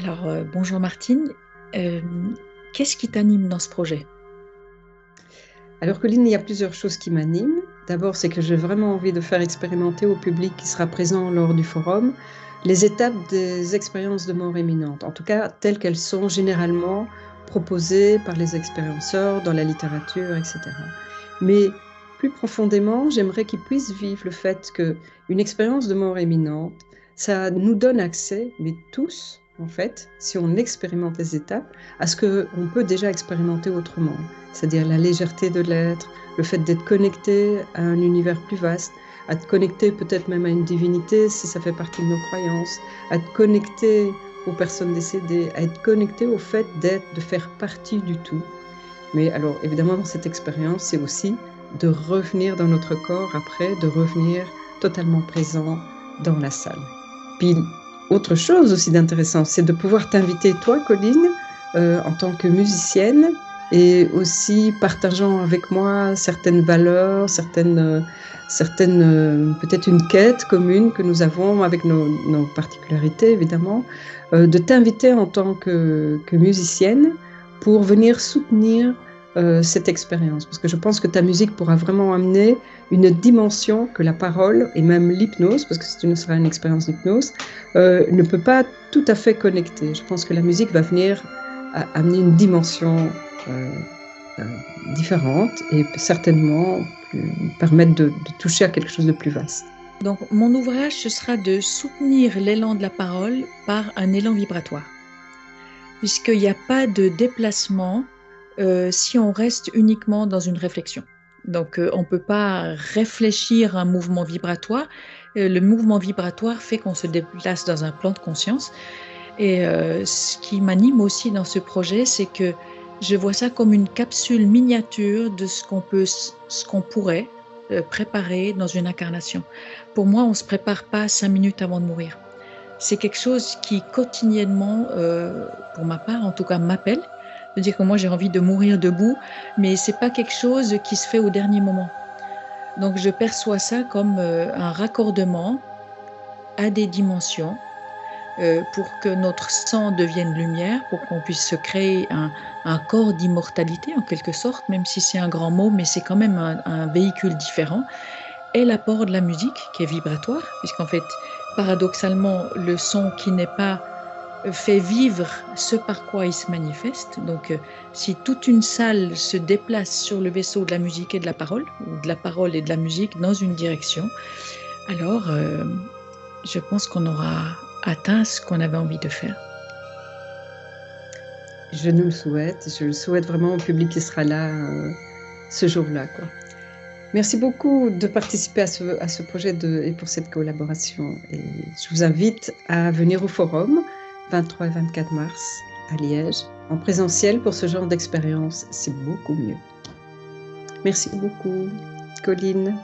Alors, bonjour Martine. Euh, Qu'est-ce qui t'anime dans ce projet? Alors, Colline, il y a plusieurs choses qui m'animent. D'abord, c'est que j'ai vraiment envie de faire expérimenter au public qui sera présent lors du forum les étapes des expériences de mort imminente, en tout cas telles qu'elles sont généralement proposées par les expérienceurs dans la littérature, etc. Mais plus profondément, j'aimerais qu'ils puissent vivre le fait qu'une expérience de mort imminente, ça nous donne accès, mais tous, en fait, si on expérimente les étapes, à ce qu'on peut déjà expérimenter autrement, c'est-à-dire la légèreté de l'être, le fait d'être connecté à un univers plus vaste, à te connecter peut-être même à une divinité si ça fait partie de nos croyances, à te connecter aux personnes décédées, à être connecté au fait d'être, de faire partie du tout. Mais alors, évidemment, dans cette expérience, c'est aussi de revenir dans notre corps après, de revenir totalement présent dans la salle. Puis, autre chose aussi d'intéressant, c'est de pouvoir t'inviter, toi, Colline, en tant que musicienne, et aussi partageant avec moi certaines valeurs, peut-être une quête commune que nous avons avec nos particularités, évidemment, de t'inviter en tant que musicienne pour venir soutenir cette expérience. Parce que je pense que ta musique pourra vraiment amener une dimension que la parole et même l'hypnose, parce que ce sera une expérience d'hypnose, ne peut pas tout à fait connecter. Je pense que la musique va venir amener une dimension euh, euh, différente et certainement permettre de toucher à quelque chose de plus vaste. Donc, mon ouvrage, ce sera de soutenir l'élan de la parole par un élan vibratoire, puisqu'il n'y a pas de déplacement si on reste uniquement dans une réflexion. Donc, on ne peut pas réfléchir un mouvement vibratoire. Le mouvement vibratoire fait qu'on se déplace dans un plan de conscience. Et ce qui m'anime aussi dans ce projet, c'est que je vois ça comme une capsule miniature de ce qu'on pourrait préparer dans une incarnation. Pour moi, on ne se prépare pas 5 minutes avant de mourir. C'est quelque chose qui quotidiennement, pour ma part en tout cas, m'appelle. De dire que moi j'ai envie de mourir debout, mais c'est pas quelque chose qui se fait au dernier moment. Donc je perçois ça comme un raccordement à des dimensions pour que notre sang devienne lumière, pour qu'on puisse se créer un corps d'immortalité en quelque sorte, même si c'est un grand mot, mais c'est quand même un véhicule différent, et l'apport de la musique qui est vibratoire, puisqu'en fait, paradoxalement, le son qui n'est pas fait vivre ce par quoi il se manifeste. Donc, si toute une salle se déplace sur le vaisseau de la musique et de la parole, ou de la parole et de la musique dans une direction, alors je pense qu'on aura atteint ce qu'on avait envie de faire. Je nous le souhaite, je le souhaite vraiment au public qui sera là ce jour-là, quoi. Merci beaucoup de participer à ce projet et pour cette collaboration. Et je vous invite à venir au forum 23 et 24 mars à Liège. En présentiel pour ce genre d'expérience, c'est beaucoup mieux. Merci beaucoup, Colline.